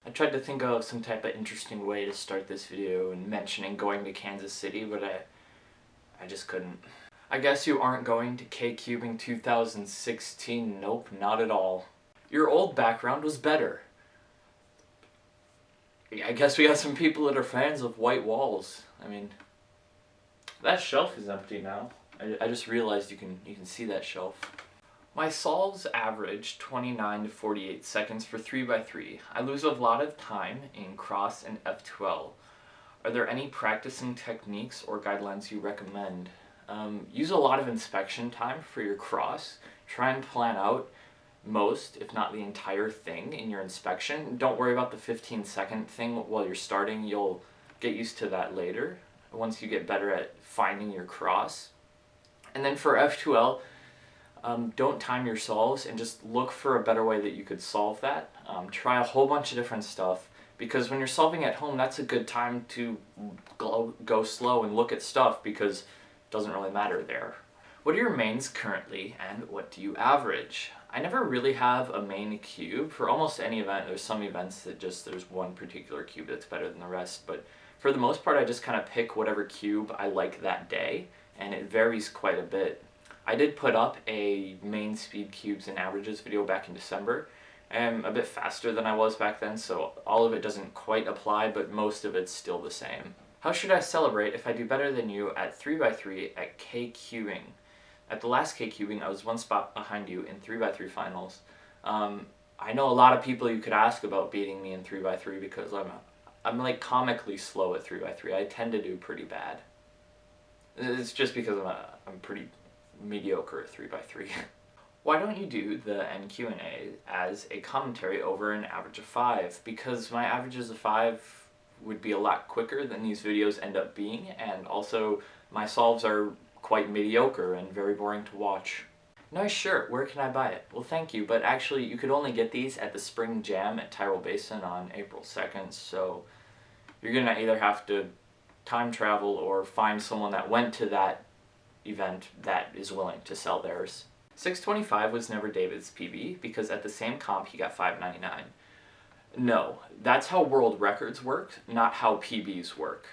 I tried to think of some type of interesting way to start this video and mentioning going to Kansas City, but I just couldn't. I guess you aren't going to K-Cubing 2016, nope, not at all. Your old background was better. I guess we got some people that are fans of white walls. I mean, that shelf is empty now. I just realized you can see that shelf. My solves average 29 to 48 seconds for 3x3. I lose a lot of time in cross and F2L. Are there any practicing techniques or guidelines you recommend? Use a lot of inspection time for your cross. Try and plan out most, if not the entire thing in your inspection. Don't worry about the 15-second thing while you're starting. You'll get used to that later once you get better at finding your cross. And then for F2L, don't time your solves and just look for a better way that you could solve that. Try a whole bunch of different stuff, because when you're solving at home, that's a good time to go slow and look at stuff, because it doesn't really matter there. What are your mains currently, and what do you average? I never really have a main cube. For almost any event, there's some events that there's one particular cube that's better than the rest, but for the most part I just kind of pick whatever cube I like that day, and it varies quite a bit. I did put up a main speed cubes and averages video back in December. I'm a bit faster than I was back then, so all of it doesn't quite apply, but most of it's still the same. How should I celebrate if I do better than you at 3x3 at K-Cubing? At the last K-Cubing, I was one spot behind you in 3x3 finals. I know a lot of people you could ask about beating me in 3x3 because I'm like comically slow at 3x3. I tend to do pretty bad. It's just because I'm pretty mediocre at 3x3. Why don't you do the NQ&A as a commentary over an average of 5? Because my averages of 5 would be a lot quicker than these videos end up being, and also my solves are quite mediocre and very boring to watch. Nice shirt, where can I buy it? Well, thank you, but actually you could only get these at the Spring Jam at Tyrrell Basin on April 2nd, so you're gonna either have to time travel or find someone that went to that event that is willing to sell theirs. 625 was never David's PB because at the same comp he got 599. No, that's how world records work, not how PBs work.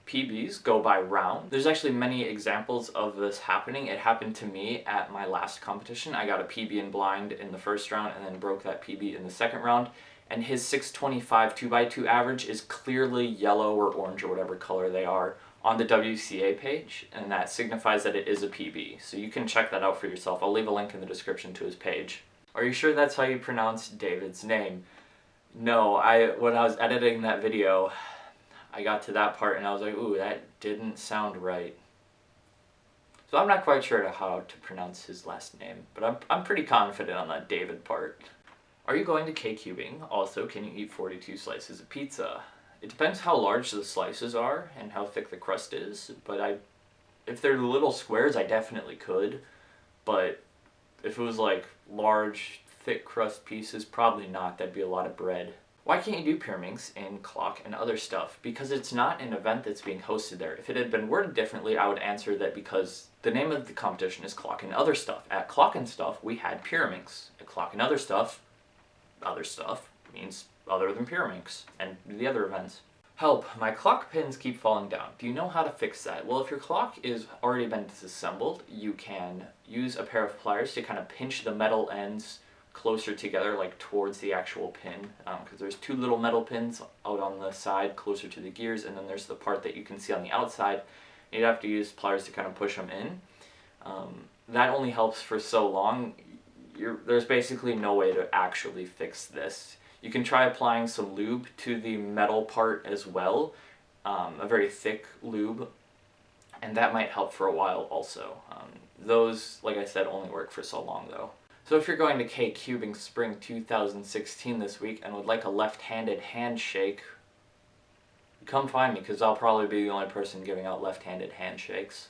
PBs go by round. There's actually many examples of this happening. It happened to me at my last competition. I got a PB in blind in the first round and then broke that PB in the second round. And his 625 2x2 average is clearly yellow or orange or whatever color they are on the WCA page, and that signifies that it is a PB. So you can check that out for yourself. I'll leave a link in the description to his page. Are you sure that's how you pronounce David's name? No, when I was editing that video, I got to that part and I was like, ooh, that didn't sound right. So I'm not quite sure how to pronounce his last name, but I'm pretty confident on that David part. Are you going to K-Cubing? Also, can you eat 42 slices of pizza? It depends how large the slices are and how thick the crust is, but if they're little squares, I definitely could, but if it was like large, thick crust pieces, probably not. That'd be a lot of bread. Why can't you do pyraminx in clock and other stuff? Because it's not an event that's being hosted there. If it had been worded differently, I would answer that because the name of the competition is clock and other stuff. At clock and stuff, we had pyraminx. At clock and other stuff means other than pyraminx and the other events. Help, my clock pins keep falling down. Do you know how to fix that? Well, if your clock is already been disassembled, you can use a pair of pliers to kind of pinch the metal ends closer together, like towards the actual pin, because there's two little metal pins out on the side closer to the gears, and then there's the part that you can see on the outside. You'd have to use pliers to kind of push them in. That only helps for so long. There's basically no way to actually fix this. You can try applying some lube to the metal part as well, a very thick lube, and that might help for a while also. Those, like I said, only work for so long though. So if you're going to K-Cubing Spring 2016 this week and would like a left-handed handshake, come find me because I'll probably be the only person giving out left-handed handshakes.